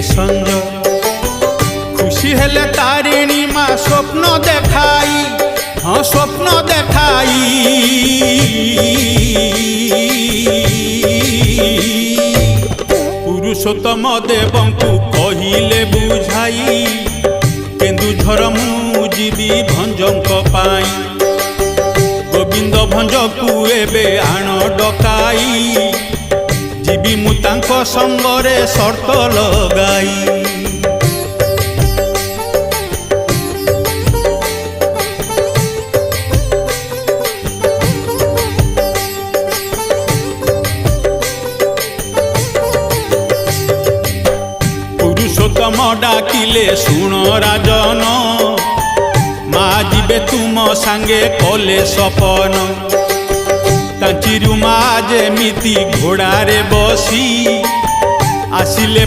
সঞ্জ খুশি হেলে তারিণী মা স্বপ্ন দেখাই হ্যাঁ স্বপ্ন দেখাই পুরুষোত্তম দেবଙ୍କୁ কহিলে বুঝাই কেন্দুঝর মু ଯିବି ଭଞ୍ଜଙ୍କ ପାଇଁ ଗୋବିନ୍ଦ ଭଞ୍ଜକୁ ଏବେ ଆଣ ଡକାଇ ଯିବି ମୁଁ ତାଙ୍କ ସଙ୍ଗରେ ସର୍ତ୍ତ ଲଗାଇ পুরুষোত্তম ডাকিলে শুণ রাজন মা ଯିବେ ତୁମ ସାଙ୍ଗେ କଲେ ସପନ କାଞ୍ଚିରୁ ମା ଯେମିତି ଘୋଡ଼ାରେ ବସି ଆସିଲେ